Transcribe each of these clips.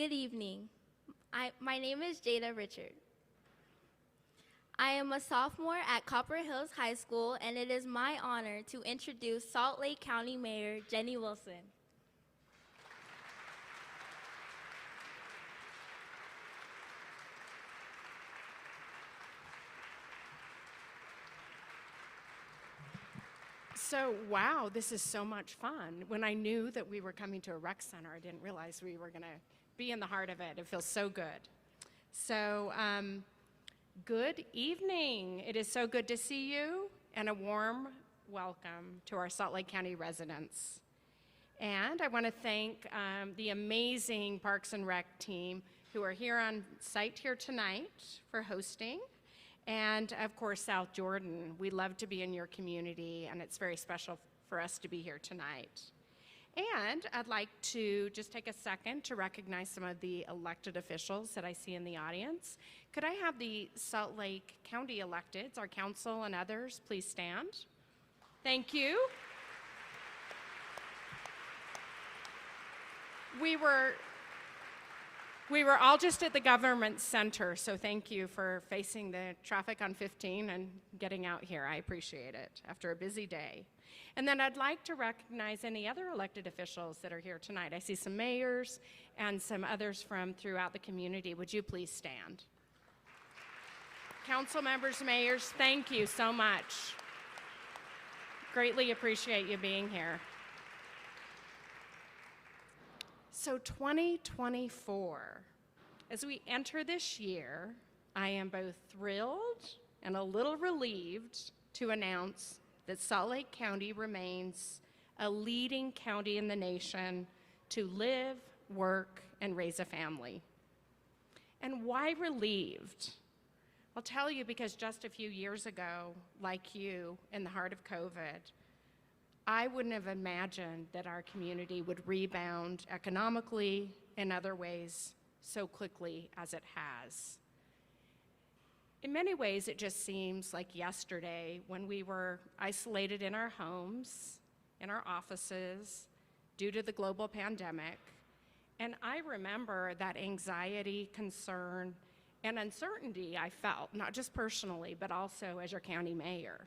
Good evening. My name is Jada Richard. I am a sophomore at Copper Hills High School, and it is my honor to introduce Salt Lake County Mayor Jenny Wilson. So, wow, this is so much fun. When I knew that we were coming to a rec center, I didn't realize we were going to be in the heart of it. It feels so good. So, good evening. It is so good to see you, and a warm welcome to our Salt Lake County residents. And I want to thank the amazing Parks and Rec team who are here on site here tonight for hosting. And of course, South Jordan. We love to be in your community, and it's very special for us to be here tonight. And I'd like to just take a second to recognize some of the elected officials that I see in the audience. Could I have the Salt Lake County electeds, our council and others, please stand? Thank you. We were all just at the government center, so thank you for facing the traffic on 15 and getting out here. I appreciate it after a busy day. And then I'd like to recognize any other elected officials that are here tonight. I see some mayors and some others from throughout the community. Would you please stand? Council members, mayors, thank you so much. Greatly appreciate you being here. So 2024, as we enter this year, I am both thrilled and a little relieved to announce that Salt Lake County remains a leading county in the nation to live, work, and raise a family. And why relieved? I'll tell you, because just a few years ago, like you, in the heart of COVID, I wouldn't have imagined that our community would rebound economically in other ways so quickly as it has. In many ways, it just seems like yesterday when we were isolated in our homes, in our offices, due to the global pandemic. And I remember that anxiety, concern, and uncertainty I felt, not just personally, but also as your county mayor.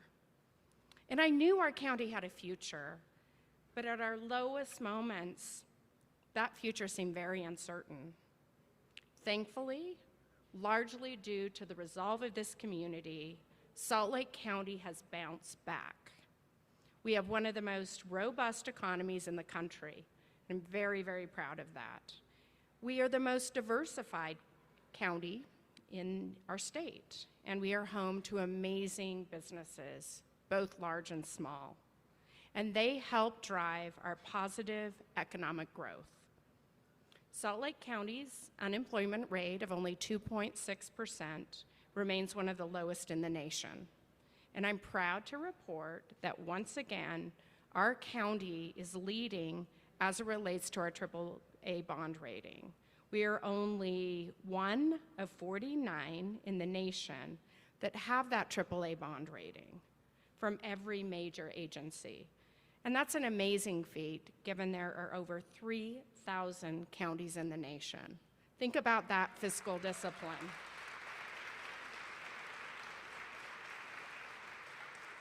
And I knew our county had a future, but at our lowest moments, that future seemed very uncertain. Thankfully, largely due to the resolve of this community, Salt Lake County has bounced back. We have one of the most robust economies in the country. I'm very, very proud of that. We are the most diversified county in our state, and we are home to amazing businesses, both large and small, and they help drive our positive economic growth. Salt Lake County's unemployment rate of only 2.6% remains one of the lowest in the nation. And I'm proud to report that once again, our county is leading as it relates to our AAA bond rating. We are only one of 49 in the nation that have that AAA bond rating from every major agency. And that's an amazing feat, given there are over 3,000 counties in the nation. Think about that fiscal discipline.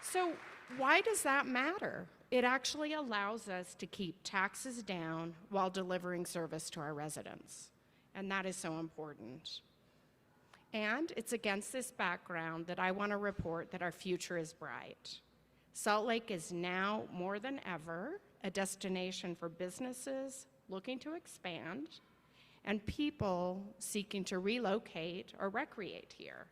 So why does that matter? It actually allows us to keep taxes down while delivering service to our residents. And that is so important. And it's against this background that I want to report that our future is bright. Salt Lake is now more than ever a destination for businesses looking to expand and people seeking to relocate or recreate here.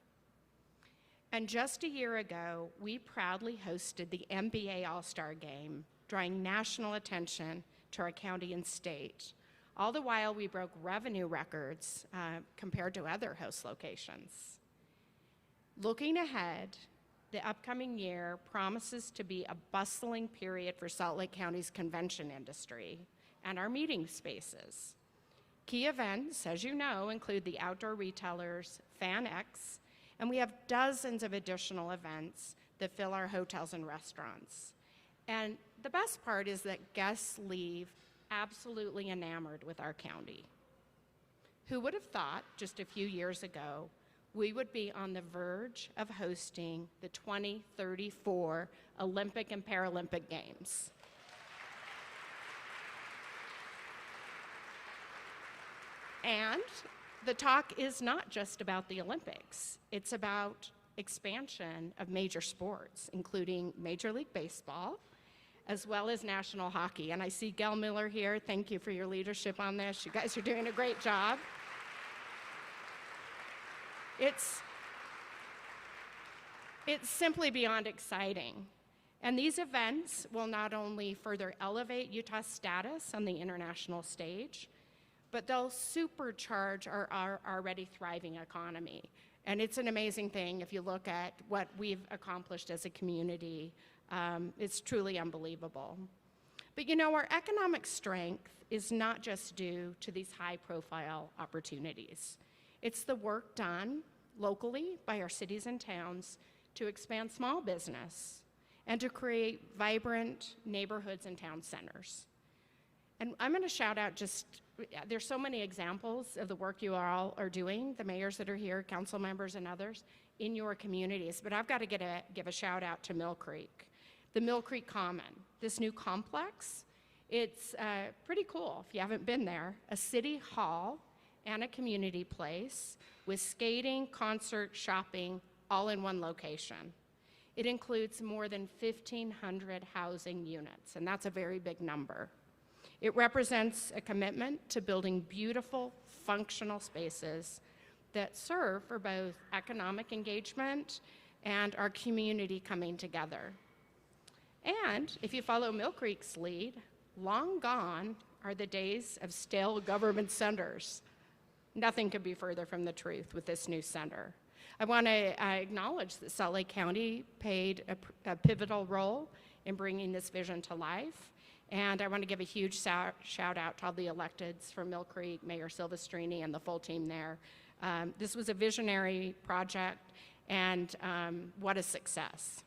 And just a year ago, we proudly hosted the NBA All-Star Game, drawing national attention to our county and state. All the while, we broke revenue records compared to other host locations. Looking ahead, the upcoming year promises to be a bustling period for Salt Lake County's convention industry and our meeting spaces. Key events, as you know, include the outdoor retailers, FanX, and we have dozens of additional events that fill our hotels and restaurants. And the best part is that guests leave absolutely enamored with our county. Who would have thought just a few years ago we would be on the verge of hosting the 2034 Olympic and Paralympic Games? And the talk is not just about the Olympics. It's about expansion of major sports, including Major League Baseball, as well as national hockey. And I see Gail Miller here. Thank you for your leadership on this. You guys are doing a great job. It's simply beyond exciting. And these events will not only further elevate Utah's status on the international stage, but they'll supercharge our already thriving economy. And it's an amazing thing if you look at what we've accomplished as a community. It's truly unbelievable. But you know, our economic strength is not just due to these high-profile opportunities. It's the work done locally by our cities and towns to expand small business and to create vibrant neighborhoods and town centers. And I'm going to shout out there's so many examples of the work you all are doing, the mayors that are here, council members and others, in your communities. But I've got to give a shout out to Mill Creek. The Mill Creek Common, this new complex, it's pretty cool if you haven't been there. A city hall and a community place with skating, concert, shopping, all in one location. It includes more than 1,500 housing units, and that's a very big number. It represents a commitment to building beautiful, functional spaces that serve for both economic engagement and our community coming together. And if you follow Mill Creek's lead, long gone are the days of stale government centers. Nothing could be further from the truth with this new center. I want to acknowledge that Salt Lake County played a pivotal role in bringing this vision to life. And I want to give a huge shout out to all the electeds from Mill Creek, Mayor Silvestrini, and the full team there. This was a visionary project, and what a success.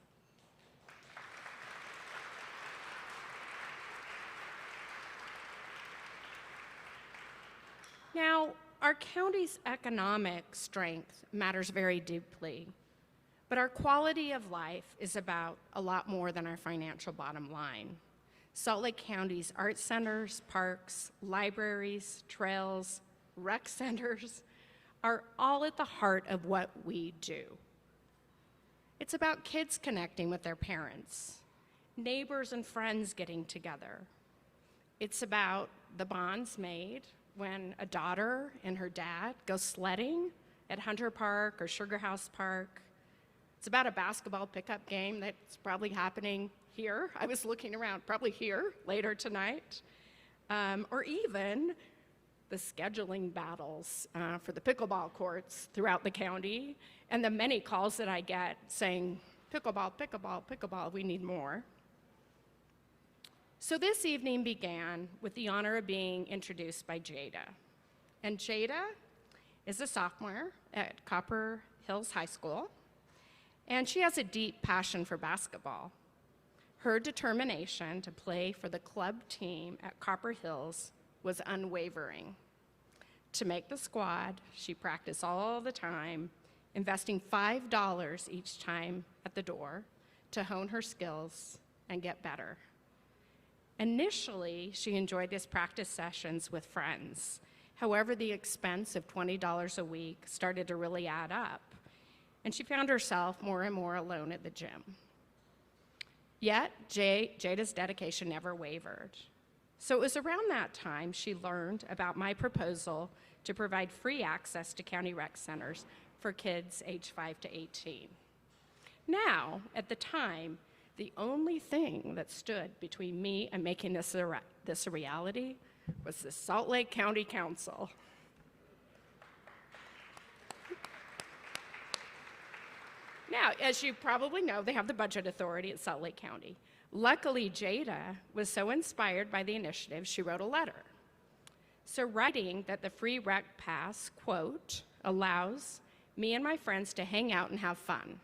Now, our county's economic strength matters very deeply, but our quality of life is about a lot more than our financial bottom line. Salt Lake County's art centers, parks, libraries, trails, rec centers are all at the heart of what we do. It's about kids connecting with their parents, neighbors and friends getting together. It's about the bonds made when a daughter and her dad go sledding at Hunter Park or Sugar House Park. It's about a basketball pickup game that's probably happening here. I was looking around, probably here later tonight. Or even the scheduling battles for the pickleball courts throughout the county, and the many calls that I get saying, pickleball, pickleball, pickleball, we need more. So this evening began with the honor of being introduced by Jada. And Jada is a sophomore at Copper Hills High School, and she has a deep passion for basketball. Her determination to play for the club team at Copper Hills was unwavering. To make the squad, she practiced all the time, investing $5 each time at the door to hone her skills and get better. Initially, she enjoyed these practice sessions with friends. However, the expense of $20 a week started to really add up, and she found herself more and more alone at the gym. Yet, Jada's dedication never wavered. So it was around that time she learned about my proposal to provide free access to county rec centers for kids aged 5 to 18. Now, at the time, the only thing that stood between me and making this a reality was the Salt Lake County Council. Now, as you probably know, they have the budget authority at Salt Lake County. Luckily, Jada was so inspired by the initiative, she wrote a letter. So writing that the free rec pass, quote, allows me and my friends to hang out and have fun.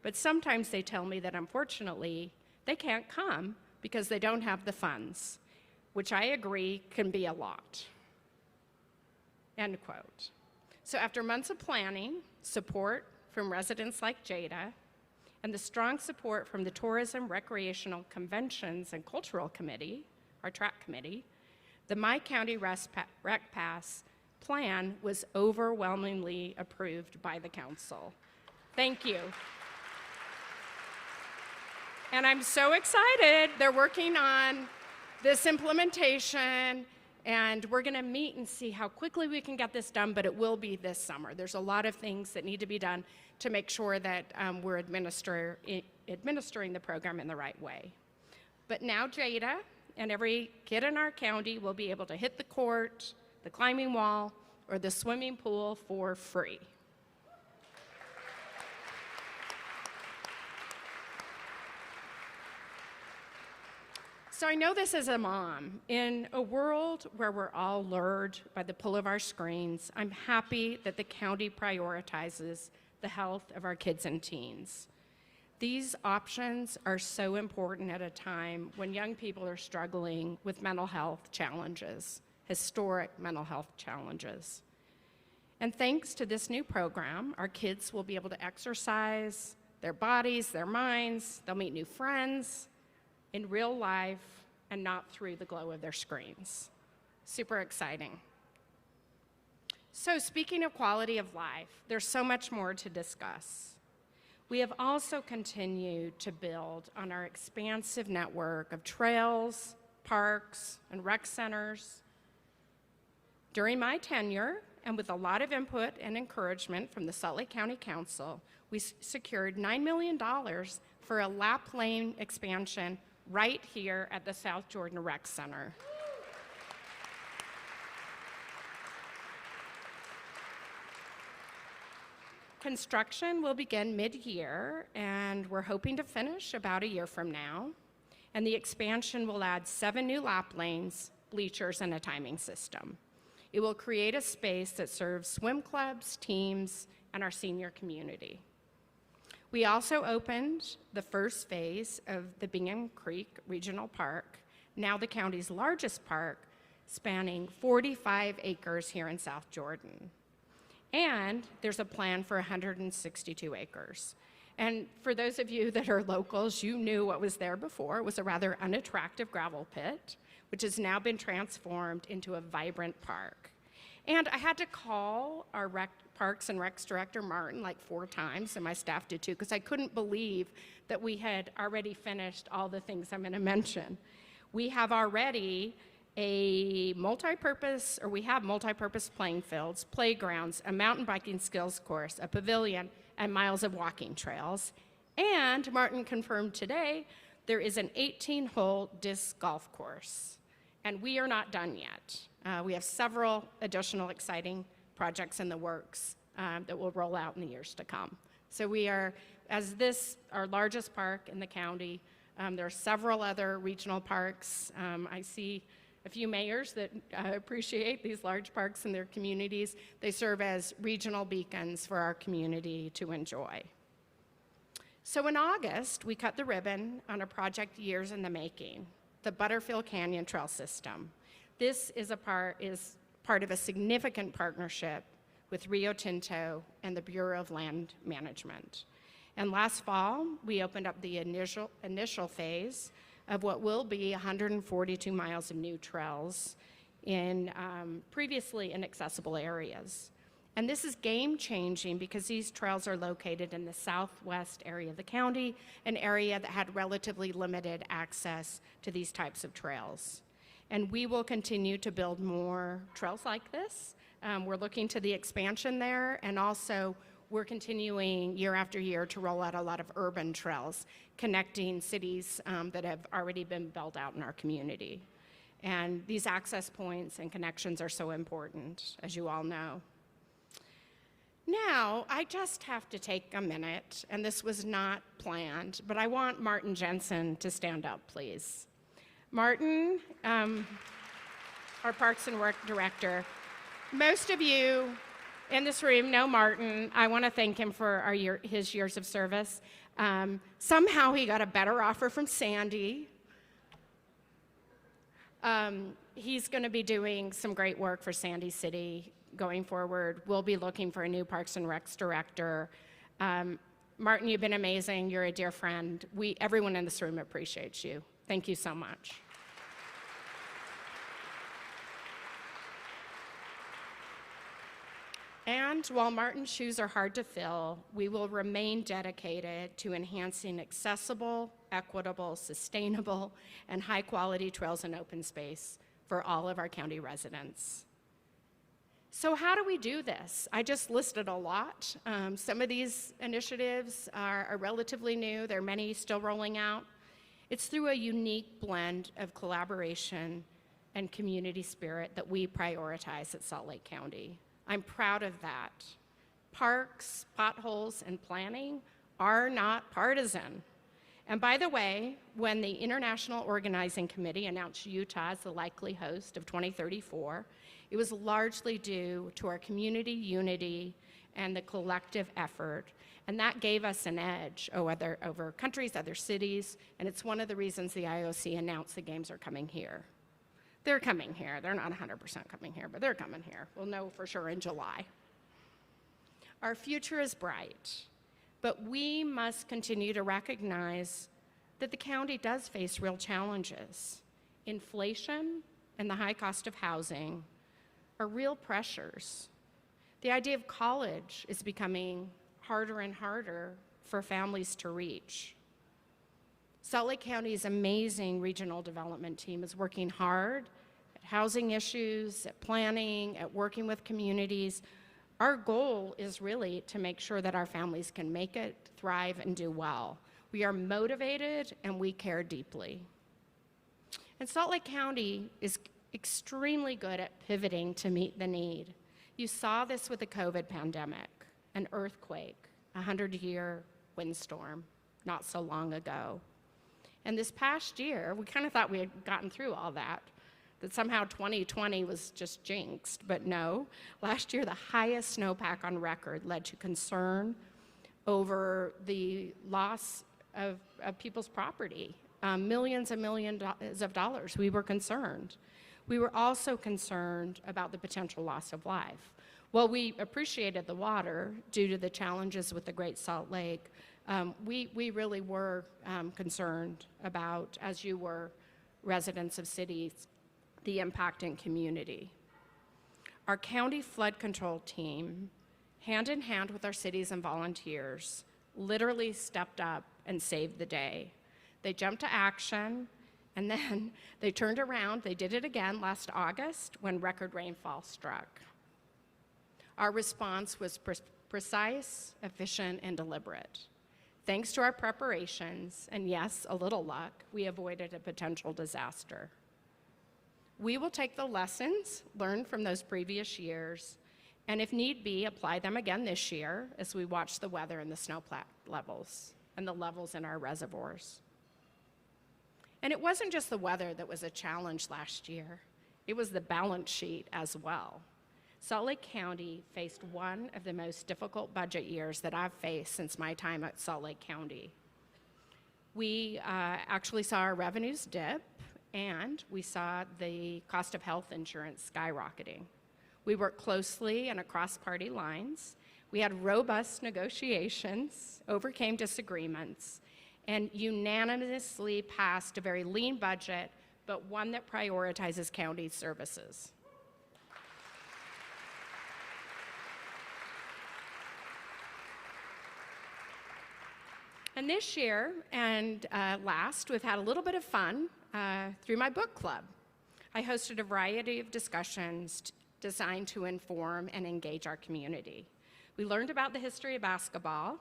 But sometimes they tell me that unfortunately, they can't come because they don't have the funds, which I agree can be a lot. end quote. So after months of planning, support from residents like Jada, and the strong support from the Tourism, Recreational, Conventions, and Cultural Committee, our track committee, the My County Rec Pass plan was overwhelmingly approved by the council. Thank you. And I'm so excited. They're working on this implementation, and we're going to meet and see how quickly we can get this done, but it will be this summer. There's a lot of things that need to be done to make sure that we're administering the program in the right way. But now Jada and every kid in our county will be able to hit the court, the climbing wall, or the swimming pool for free. So I know this as a mom. In a world where we're all lured by the pull of our screens, I'm happy that the county prioritizes the health of our kids and teens. These options are so important at a time when young people are struggling with mental health challenges, historic mental health challenges. And thanks to this new program, our kids will be able to exercise their bodies, their minds, they'll meet new friends in real life and not through the glow of their screens. Super exciting. So speaking of quality of life, there's so much more to discuss. We have also continued to build on our expansive network of trails, parks, and rec centers. During my tenure, and with a lot of input and encouragement from the Salt Lake County Council, we secured $9 million for a lap lane expansion right here at the South Jordan Rec Center. Construction will begin mid-year, and we're hoping to finish about a year from now. And the expansion will add 7 new lap lanes, bleachers, and a timing system. It will create a space that serves swim clubs, teams, and our senior community. We also opened the first phase of the Bingham Creek Regional Park, now the county's largest park, spanning 45 acres here in South Jordan. And there's a plan for 162 acres. And for those of you that are locals, you knew what was there before. It was a rather unattractive gravel pit, which has now been transformed into a vibrant park. And I had to call our Parks and Recs Director, Martin, like 4 times, and my staff did too, because I couldn't believe that we had already finished all the things I'm going to mention. We have already we have multi-purpose playing fields, playgrounds, a mountain biking skills course, a pavilion, and miles of walking trails. And Martin confirmed today, there is an 18-hole disc golf course. And we are not done yet. We have several additional exciting projects in the works that will roll out in the years to come. So we are, as this, our largest park in the county, there are several other regional parks. I see a few mayors that appreciate these large parks in their communities. They serve as regional beacons for our community to enjoy. So in August, we cut the ribbon on a project years in the making, the Butterfield Canyon Trail System. This is part of a significant partnership with Rio Tinto and the Bureau of Land Management. And last fall, we opened up the initial phase of what will be 142 miles of new trails in previously inaccessible areas. And this is game-changing because these trails are located in the southwest area of the county, an area that had relatively limited access to these types of trails. And we will continue to build more trails like this. We're looking to the expansion there, and also we're continuing year after year to roll out a lot of urban trails, connecting cities that have already been built out in our community. And these access points and connections are so important, as you all know. Now, I just have to take a minute, and this was not planned, but I want Martin Jensen to stand up, please. Martin, our Parks and Rec Director. Most of you in this room know Martin. I want to thank him for his years of service. Somehow he got a better offer from Sandy. He's going to be doing some great work for Sandy City going forward. We'll be looking for a new Parks and Recs director. Martin, you've been amazing. You're a dear friend. Everyone in this room appreciates you. Thank you so much. And while Martin's shoes are hard to fill, we will remain dedicated to enhancing accessible, equitable, sustainable, and high-quality trails and open space for all of our county residents. So how do we do this? I just listed a lot. Some of these initiatives are relatively new. There are many still rolling out. It's through a unique blend of collaboration and community spirit that we prioritize at Salt Lake County. I'm proud of that. Parks, potholes, and planning are not partisan. And by the way, when the International Organizing Committee announced Utah as the likely host of 2034, it was largely due to our community unity and the collective effort. And that gave us an edge over countries, other cities, and it's one of the reasons the IOC announced the games are coming here. They're coming here. They're not 100% coming here, but they're coming here. We'll know for sure in July. Our future is bright, but we must continue to recognize that the county does face real challenges. Inflation and the high cost of housing are real pressures. The idea of college is becoming harder and harder for families to reach. Salt Lake County's amazing regional development team is working hard at housing issues, at planning, at working with communities. Our goal is really to make sure that our families can make it, thrive, and do well. We are motivated and we care deeply. And Salt Lake County is extremely good at pivoting to meet the need. You saw this with the COVID pandemic, an earthquake, a 100-year windstorm not so long ago. And this past year, we kind of thought we had gotten through all that somehow 2020 was just jinxed, but no. Last year, the highest snowpack on record led to concern over the loss of people's property, millions and millions of dollars. We were concerned. We were also concerned about the potential loss of life. While we appreciated the water due to the challenges with the Great Salt Lake, we really were concerned about, as you were, residents of cities, the impact in community. Our county flood control team, hand in hand with our cities and volunteers, literally stepped up and saved the day. They jumped to action, and then they turned around. They did it again last August when record rainfall struck. Our response was precise, efficient, and deliberate. Thanks to our preparations, and yes, a little luck, we avoided a potential disaster. We will take the lessons learned from those previous years, and if need be, apply them again this year as we watch the weather and the snowpack levels and the levels in our reservoirs. And it wasn't just the weather that was a challenge last year, it was the balance sheet as well. Salt Lake County faced one of the most difficult budget years that I've faced since my time at Salt Lake County. We actually saw our revenues dip, and we saw the cost of health insurance skyrocketing. We worked closely and across party lines. We had robust negotiations, overcame disagreements, and unanimously passed a very lean budget, but one that prioritizes county services. And this year and last, we've had a little bit of fun through my book club. I hosted a variety of discussions designed to inform and engage our community. We learned about the history of basketball.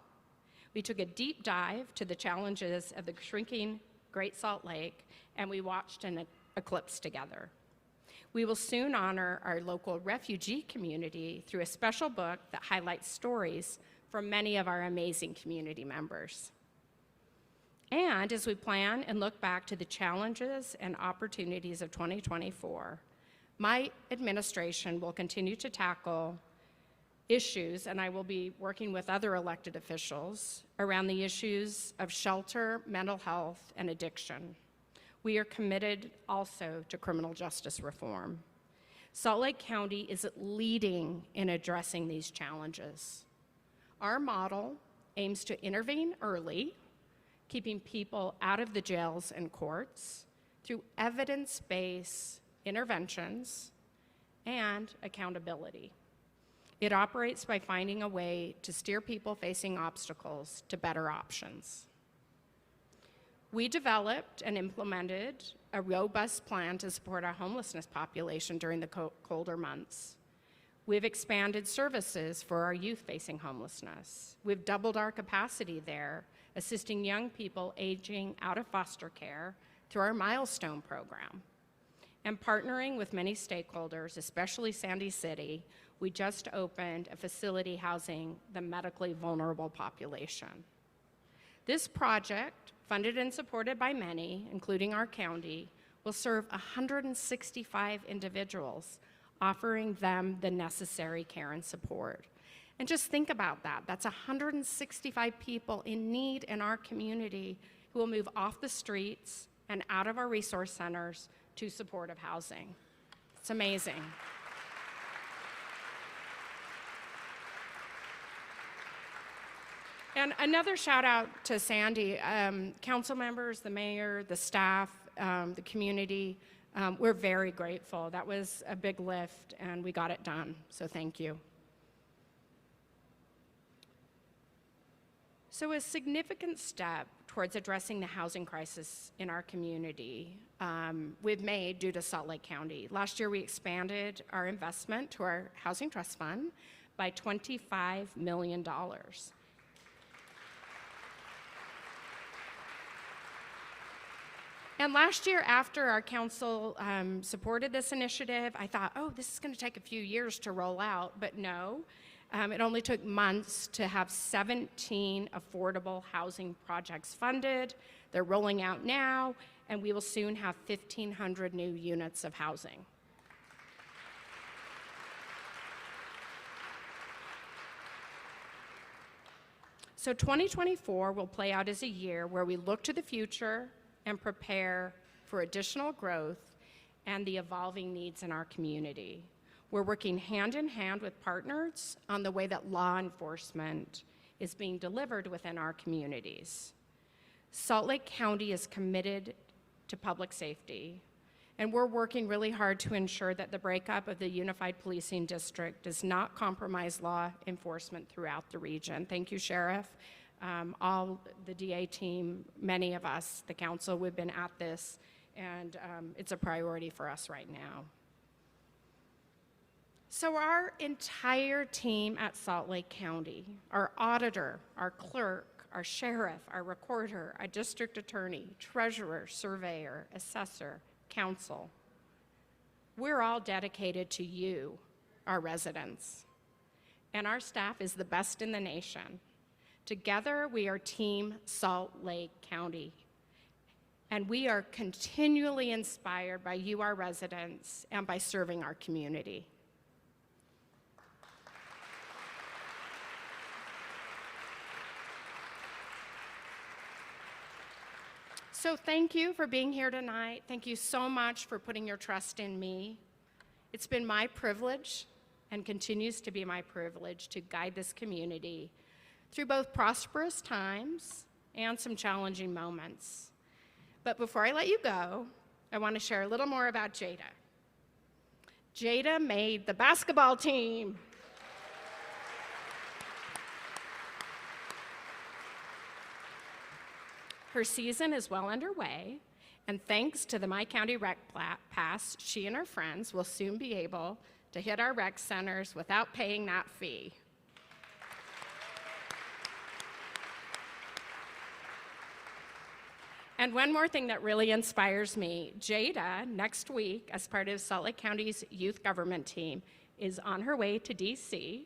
We took a deep dive to the challenges of the shrinking Great Salt Lake, and we watched an eclipse together. We will soon honor our local refugee community through a special book that highlights stories from many of our amazing community members. And as we plan and look back to the challenges and opportunities of 2024, my administration will continue to tackle issues, and I will be working with other elected officials around the issues of shelter, mental health, and addiction. We are committed also to criminal justice reform. Salt Lake County is leading in addressing these challenges. Our model aims to intervene early, keeping people out of the jails and courts through evidence-based interventions and accountability. It operates by finding a way to steer people facing obstacles to better options. We developed and implemented a robust plan to support our homelessness population during the colder months. We've expanded services for our youth facing homelessness. We've doubled our capacity there, assisting young people aging out of foster care through our Milestone program. And partnering with many stakeholders, especially Sandy City, we just opened a facility housing the medically vulnerable population. This project, funded and supported by many, including our county, will serve 165 individuals, offering them the necessary care and support. And just think about that. That's 165 people in need in our community who will move off the streets and out of our resource centers to supportive housing. It's amazing. And another shout out to Sandy, council members, the mayor, the staff, the community. We're very grateful. That was a big lift and we got it done, so thank you. So a significant step towards addressing the housing crisis in our community we've made due to Salt Lake County. Last year we expanded our investment to our Housing Trust Fund by $25 million. And last year, after our council supported this initiative, I thought, oh, this is going to take a few years to roll out, but no. It only took months to have 17 affordable housing projects funded. They're rolling out now, and we will soon have 1,500 new units of housing. So 2024 will play out as a year where we look to the future and prepare for additional growth and the evolving needs in our community. We're working hand in hand with partners on the way that law enforcement is being delivered within our communities. Salt Lake County is committed to public safety, and we're working really hard to ensure that the breakup of the Unified Policing District does not compromise law enforcement throughout the region. Thank you, Sheriff. All the DA team, many of us, the council, we've been at this, and it's a priority for us right now. So our entire team at Salt Lake County, our auditor, our clerk, our sheriff, our recorder, our district attorney, treasurer, surveyor, assessor, council, we're all dedicated to you, our residents. And our staff is the best in the nation. Together, we are Team Salt Lake County. And we are continually inspired by you, our residents, and by serving our community. So thank you for being here tonight. Thank you so much for putting your trust in me. It's been my privilege and continues to be my privilege to guide this community through both prosperous times and some challenging moments. But before I let you go, I want to share a little more about Jada. Jada made the basketball team. Her season is well underway, and thanks to the My County Rec Pass, she and her friends will soon be able to hit our rec centers without paying that fee. And one more thing that really inspires me, Jada, next week, as part of Salt Lake County's youth government team, is on her way to DC.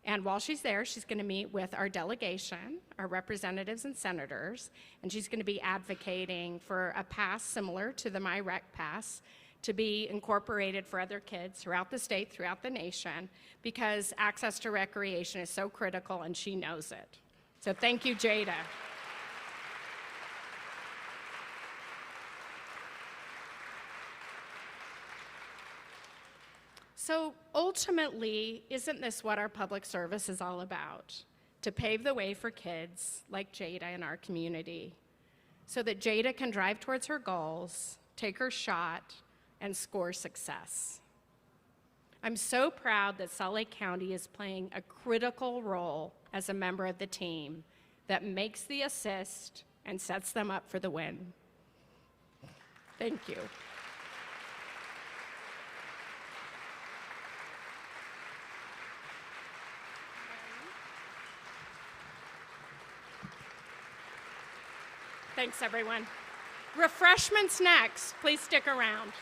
And while she's there, she's going to meet with our delegation, our representatives and senators, and she's going to be advocating for a pass similar to the MyRec Pass to be incorporated for other kids throughout the state, throughout the nation, because access to recreation is so critical, and she knows it. So thank you, Jada. So ultimately, isn't this what our public service is all about? To pave the way for kids like Jada in our community so that Jada can drive towards her goals, take her shot, and score success. I'm so proud that Salt Lake County is playing a critical role as a member of the team that makes the assist and sets them up for the win. Thank you. Thanks, everyone. Refreshments next. Please stick around.